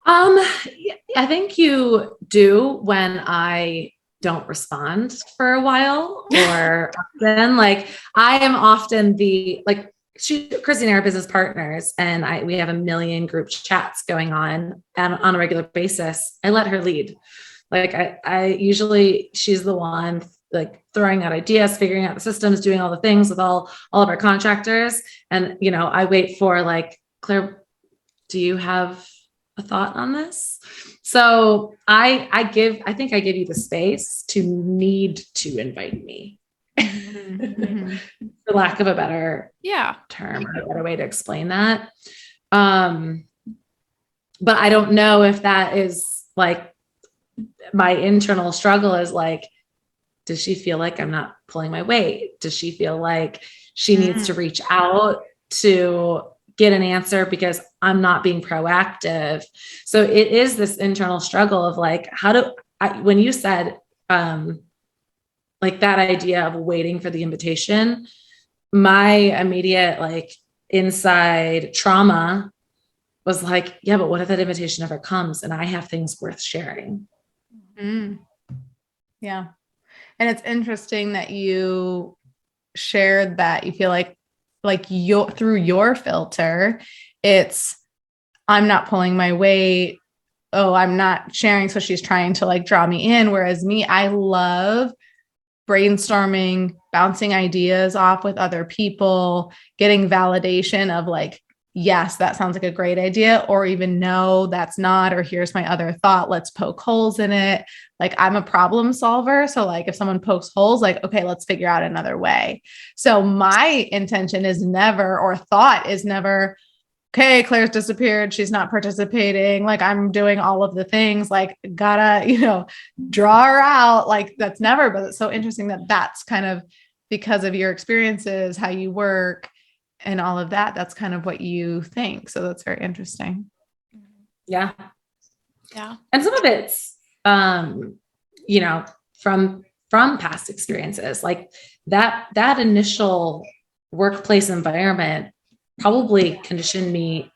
I think you do when I don't respond for a while, or then like I am often the like Chrissy and I are business partners, and we have a million group chats going on a regular basis. I let her lead. Like I usually, she's the one like throwing out ideas, figuring out the systems, doing all the things with all of our contractors. And, you know, I wait for like, Claire, do you have a thought on this? So I think I give you the space to need to invite me. For lack of a better term or a better way to explain that. But I don't know if that is like my internal struggle is like, does she feel like I'm not pulling my weight? Does she feel like she needs to reach out to get an answer because I'm not being proactive? So it is this internal struggle of like, when you said, like that idea of waiting for the invitation, my immediate like inside trauma was like, yeah, but what if that invitation never comes and I have things worth sharing? Yeah. And it's interesting that you shared that you feel like through your filter, it's, I'm not pulling my weight. Oh, I'm not sharing. So she's trying to like draw me in. Whereas me, I love brainstorming, bouncing ideas off with other people, getting validation of like, yes, that sounds like a great idea, or even no, that's not, or here's my other thought, let's poke holes in it. Like I'm a problem solver. So like if someone pokes holes, like, okay, let's figure out another way. So my intention is never, or thought is never, okay, Claire's disappeared. She's not participating. Like I'm doing all of the things, like gotta, draw her out. Like that's never, but it's so interesting that that's kind of because of your experiences, how you work and all of that. That's kind of what you think. So that's very interesting. Yeah. Yeah. And some of it's, from past experiences, like that initial workplace environment probably conditioned me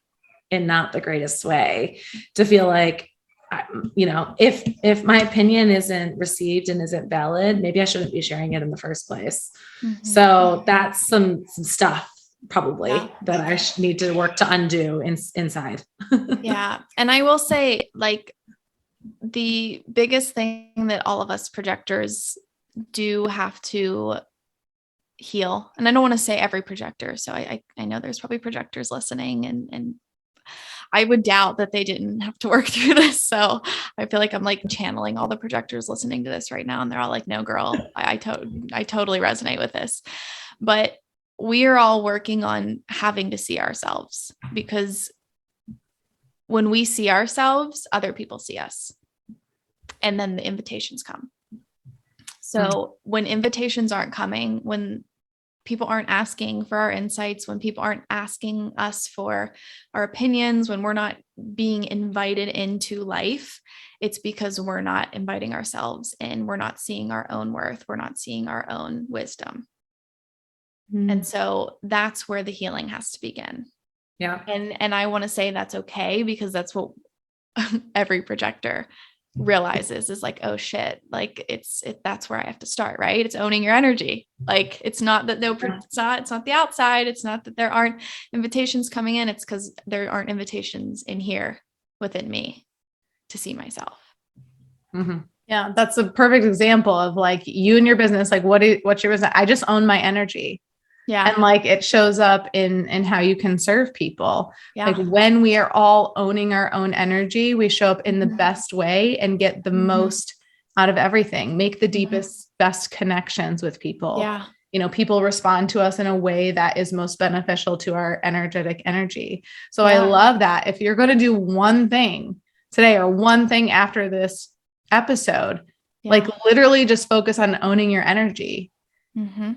in not the greatest way to feel like, if my opinion isn't received and isn't valid, maybe I shouldn't be sharing it in the first place. So that's some stuff probably that I need to work to undo inside. Yeah. And I will say, like, the biggest thing that all of us projectors do have to heal. And I don't want to say every projector. So I know there's probably projectors listening, and I would doubt that they didn't have to work through this. So I feel like I'm like channeling all the projectors listening to this right now. And they're all like, no, girl, I totally resonate with this. But we are all working on having to see ourselves, because when we see ourselves, other people see us. And then the invitations come. So when invitations aren't coming, when people aren't asking for our insights, when people aren't asking us for our opinions, when we're not being invited into life, it's because we're not inviting ourselves in. We're not seeing our own worth. We're not seeing our own wisdom. And so that's where the healing has to begin. Yeah. And I want to say that's okay, because that's what every projector realizes, is like, oh shit, like that's where I have to start, right? It's owning your energy. Like, it's not that it's not the outside. It's not that there aren't invitations coming in. It's because there aren't invitations in here within me to see myself. Mm-hmm. Yeah, that's a perfect example of like you and your business. Like, what's your business? I just own my energy. Yeah. And like it shows up in how you can serve people. Yeah. Like when we are all owning our own energy, we show up in the best way and get the most out of everything, make the deepest, best connections with people. Yeah. You know, people respond to us in a way that is most beneficial to our energetic energy. So I love that. If you're going to do one thing today or one thing after this episode, like literally just focus on owning your energy. Mm-hmm.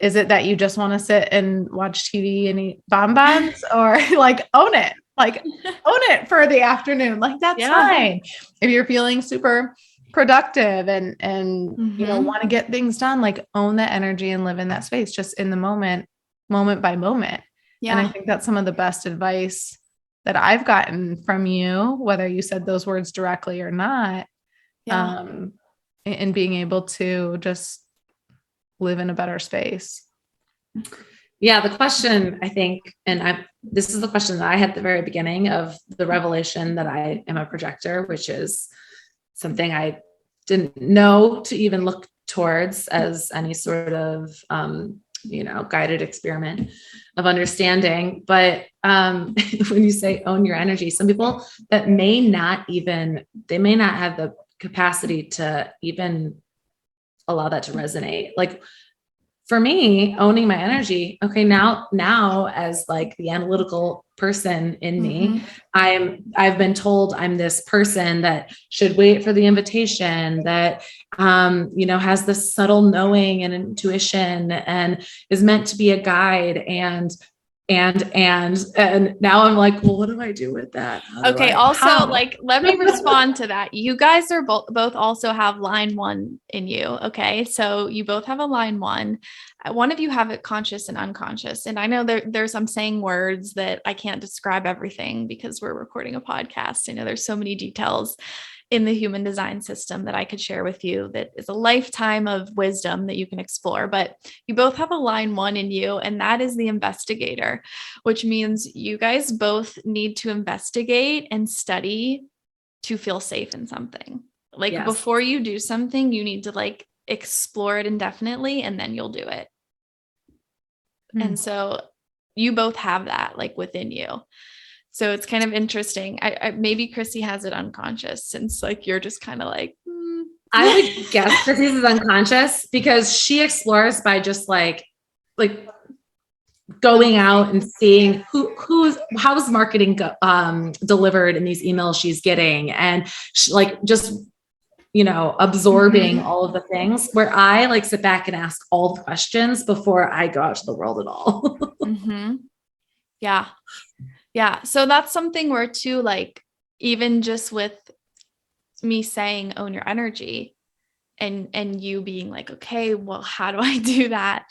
Is it that you just want to sit and watch TV and eat bonbons, or like own it for the afternoon? Like that's fine. If you're feeling super productive and you know, want to get things done, like own that energy and live in that space, just in the moment by moment. Yeah. And I think that's some of the best advice that I've gotten from you, whether you said those words directly or not. And being able to just live in a better space. Yeah. The question, I think, this is the question that I had at the very beginning of the revelation that I am a projector, which is something I didn't know to even look towards as any sort of, guided experiment of understanding. But when you say own your energy, some people that may not have the capacity to even allow that to resonate. Like for me, owning my energy. Okay. Now as like the analytical person in me, I've been told I'm this person that should wait for the invitation, that, has this subtle knowing and intuition and is meant to be a guide. And now I'm like, well, what do I do with that? Let me respond to that. You guys are both also have line 1 in you. Okay. So you both have a line 1. One of you have it conscious and unconscious. And I know I'm saying words that I can't describe everything because we're recording a podcast. I know there's so many details in the human design system that I could share with you that is a lifetime of wisdom that you can explore. But you both have a line 1 in you, and that is the investigator, which means you guys both need to investigate and study to feel safe in something. Like before you do something, you need to like explore it indefinitely, and then you'll do it. And so you both have that like within you. So it's kind of interesting. I maybe Chrissy has it unconscious, since like you're just kind of like, I would guess Chrissy's is unconscious because she explores by just like going out and seeing how's marketing delivered in these emails she's getting, and she, like just absorbing all of the things, where I like sit back and ask all the questions before I go out to the world at all. Yeah. So that's something where too, like, even just with me saying own your energy and you being like, okay, well, how do I do that?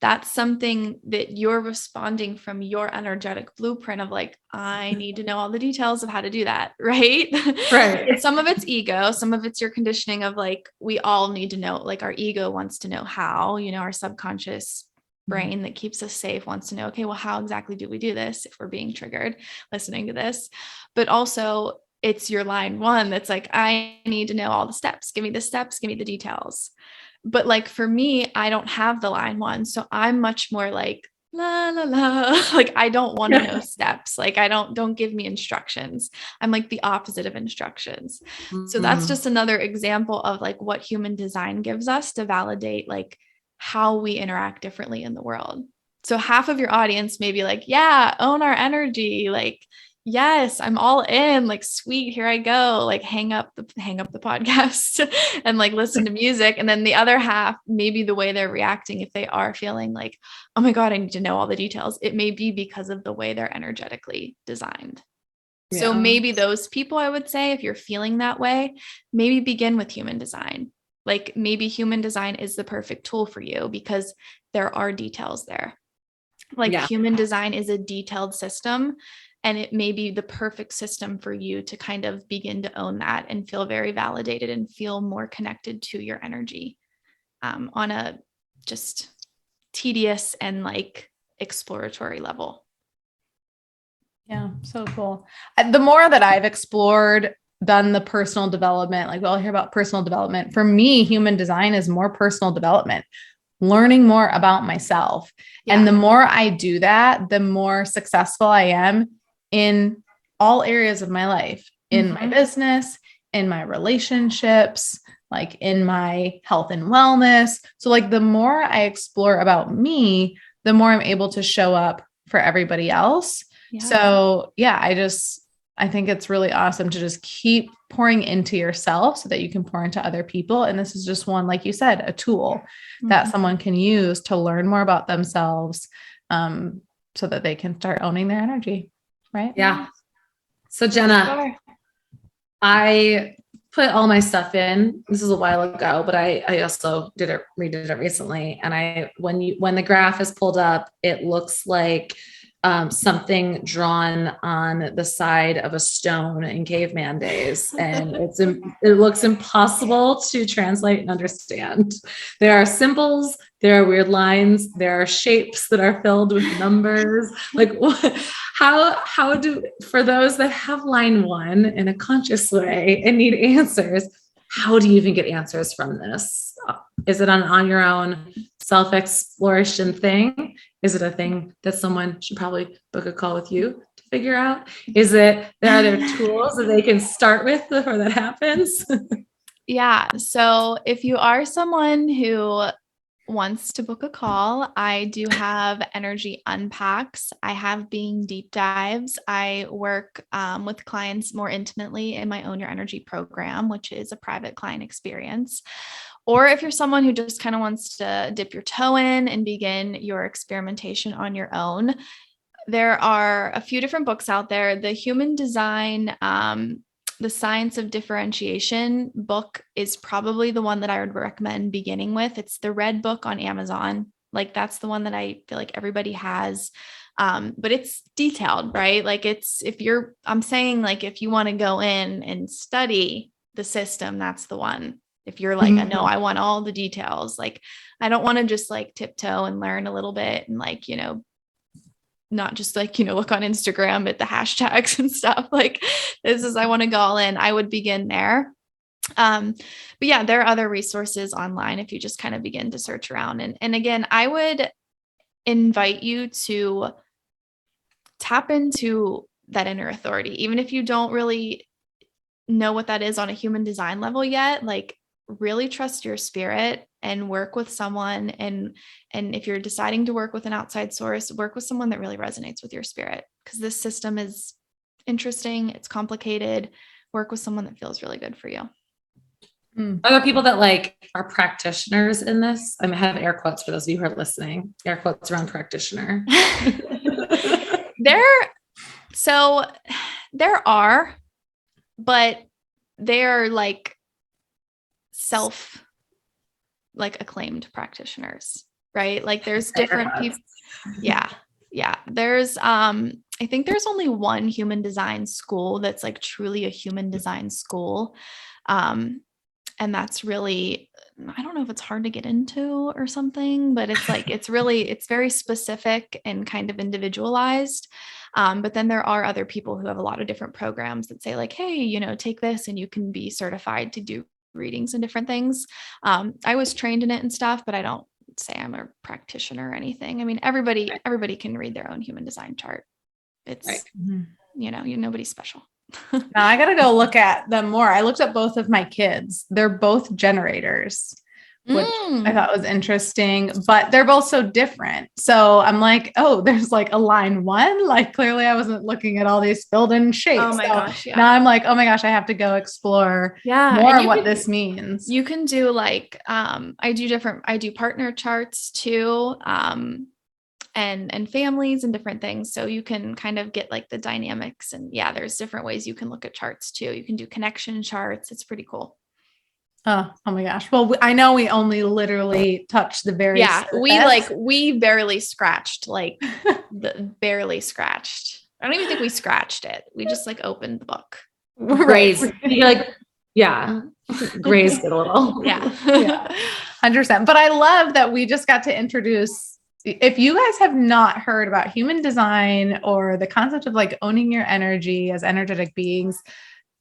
That's something that you're responding from your energetic blueprint of like, I need to know all the details of how to do that. Right. Right. Some of it's ego. Some of it's your conditioning of like, we all need to know, like our ego wants to know how, our subconscious brain that keeps us safe wants to know, okay, well, how exactly do we do this if we're being triggered listening to this? But also it's your line 1 that's like, I need to know all the steps. Give me the steps, give me the details. But like for me, I don't have the line one. So I'm much more like, la la la. Like I don't want to know steps. Like I don't give me instructions. I'm like the opposite of instructions. So that's just another example of like what human design gives us to validate like how we interact differently in the world. So half of your audience may be like, yeah, own our energy. Like, yes, I'm all in, like, sweet, here I go, like hang up the podcast and like listen to music. And then the other half, maybe the way they're reacting, if they are feeling like, oh my God, I need to know all the details, it may be because of the way they're energetically designed. Yeah. So maybe those people, I would say, if you're feeling that way, maybe begin with human design. Like maybe human design is the perfect tool for you because there are details there. Like human design is a detailed system, and it may be the perfect system for you to kind of begin to own that and feel very validated and feel more connected to your energy on a just tedious and like exploratory level. Yeah, so cool. The more that I've explored, done the personal development, like we'll hear about personal development. For me, human design is more personal development, learning more about myself. Yeah. And the more I do that, the more successful I am in all areas of my life, in my business, in my relationships, like in my health and wellness. So like the more I explore about me, the more I'm able to show up for everybody else. Yeah. So yeah, I think it's really awesome to just keep pouring into yourself so that you can pour into other people. And this is just one, like you said, a tool that someone can use to learn more about themselves, so that they can start owning their energy. Right. Yeah. So Jenna, I put all my stuff in. This is a while ago, but I also redid it recently. And when the graph is pulled up, it looks like something drawn on the side of a stone in caveman days. And it looks impossible to translate and understand. There are symbols, there are weird lines, there are shapes that are filled with numbers. Like how do, for those that have line one in a conscious way and need answers, how do you even get answers from this? Is it on your own self-exploration thing? Is it a thing that someone should probably book a call with you to figure out? Are there tools that they can start with before that happens? Yeah. So if you are someone who wants to book a call, I do have energy unpacks. I have being deep dives. I work with clients more intimately in my Own Your Energy program, which is a private client experience. Or if you're someone who just kind of wants to dip your toe in and begin your experimentation on your own, there are a few different books out there. The Human Design, The Science of Differentiation book is probably the one that I would recommend beginning with. It's the red book on Amazon. Like that's the one that I feel like everybody has. But it's detailed, right? Like I'm saying like, if you want to go in and study the system, that's the one. If you're like, no, I want all the details. Like, I don't want to just like tiptoe and learn a little bit and like, not just like, look on Instagram at the hashtags and stuff. Like I want to go all in. I would begin there. But yeah, there are other resources online if you just kind of begin to search around. And again, I would invite you to tap into that inner authority, even if you don't really know what that is on a human design level yet. Like, really trust your spirit and work with someone. And if you're deciding to work with an outside source, work with someone that really resonates with your spirit, because this system is interesting. It's complicated. Work with someone that feels really good for you. Are there people that like are practitioners in this? I have air quotes for those of you who are listening, air quotes around practitioner. There are, but they're like acclaimed practitioners, right? Like there's different people. Yeah. Yeah. There's, I think there's only one human design school that's like truly a human design school. And that's really, I don't know if it's hard to get into or something, but it's like, it's very specific and kind of individualized. But then there are other people who have a lot of different programs that say like, hey, take this and you can be certified to do readings and different things. I was trained in it and stuff, but I don't say I'm a practitioner or anything. I mean, everybody can read their own human design chart. It's, Right. you're nobody's special. Now I got to go look at them more. I looked at both of my kids. They're both generators, which I thought was interesting, but they're both so different. So I'm like, oh, there's like a line one. Like clearly I wasn't looking at all these filled in shapes. Oh my gosh. Yeah. Now I'm like, oh my gosh, I have to go explore more of what this means. You can do like, I do partner charts too. And families and different things. So you can kind of get like the dynamics, and there's different ways you can look at charts too. You can do connection charts. It's pretty cool. Oh my gosh. Well, I know we only literally touched the very surface. We barely scratched, barely scratched. I don't even think we scratched it. We just like opened the book. Grace. Grazed it a little. Yeah. 100%. But I love that we just got to introduce, if you guys have not heard about human design or the concept of like owning your energy as energetic beings,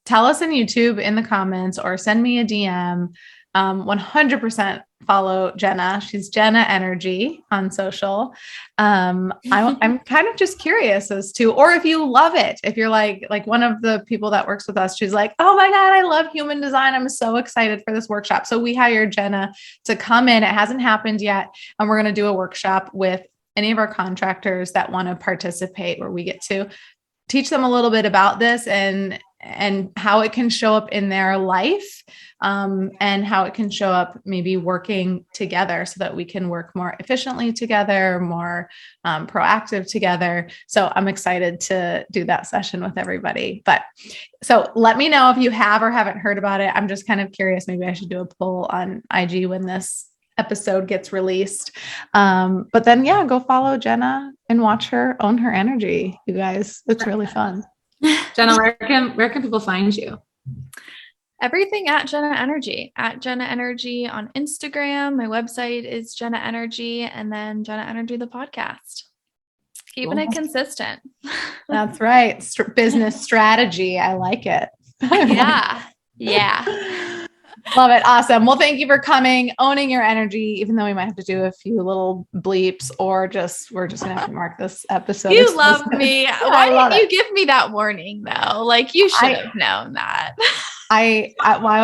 tell us in YouTube in the comments or send me a DM. 100% follow Jenna. She's Jenna Energy on social. I'm kind of just curious as to, or if you love it, if you're like one of the people that works with us, she's like, oh my God, I love human design. I'm so excited for this workshop. So we hired Jenna to come in. It hasn't happened yet. And we're going to do a workshop with any of our contractors that want to participate, where we get to teach them a little bit about this and how it can show up in their life, and how it can show up maybe working together so that we can work more efficiently together, more proactive together. So I'm excited to do that session with everybody. But so let me know if you have or haven't heard about it. I'm just kind of curious. Maybe I should do a poll on IG when this episode gets released. But then, go follow Jenna and watch her own her energy. You guys, it's really fun. Jenna, where can people find you? Everything at Jenna Energy, on Instagram. My website is Jenna Energy, and then Jenna Energy, the podcast. Keeping it consistent. That's right. Business strategy. I like it. Yeah. Love it. Awesome. Well, thank you for coming, owning your energy, even though we might have to do a few little bleeps, or we're just going to have to mark this episode. You love me. Why didn't you give me that warning though? Like you should have known that. I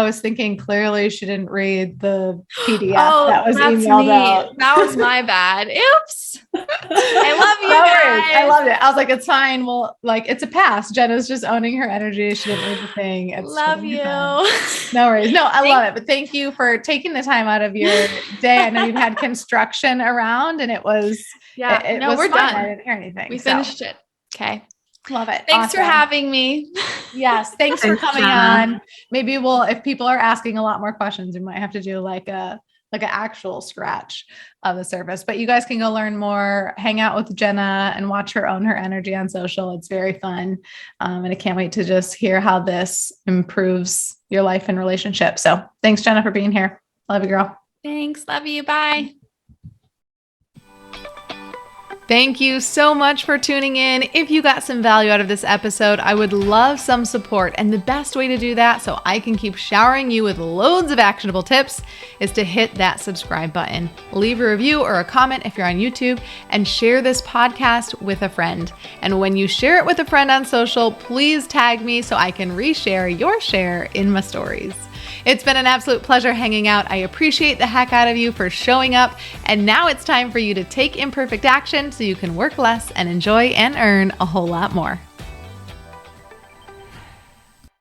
was thinking clearly she didn't read the PDF that was emailed out. That was my bad. Oops. I love you guys. I loved it. I was like, it's fine. Well, like it's a pass. Jenna's just owning her energy. She didn't read the thing. Love you. No worries. No, I love it. But thank you for taking the time out of your day. I know you've had construction around, and it was, we're fun. done. I didn't hear anything. We finished it. Okay. Love it. Thanks for having me. Yes. Thanks for coming on. Maybe if people are asking a lot more questions, we might have to do like an actual scratch of the surface, but you guys can go learn more, hang out with Jenna and watch her own her energy on social. It's very fun. And I can't wait to just hear how this improves your life and relationship. So thanks, Jenna, for being here. Love you, girl. Thanks. Love you. Bye. Thank you so much for tuning in. If you got some value out of this episode, I would love some support. And the best way to do that, so I can keep showering you with loads of actionable tips, is to hit that subscribe button. Leave a review or a comment if you're on YouTube, and share this podcast with a friend. And when you share it with a friend on social, please tag me so I can reshare your share in my stories. It's been an absolute pleasure hanging out. I appreciate the heck out of you for showing up. And now it's time for you to take imperfect action so you can work less and enjoy and earn a whole lot more.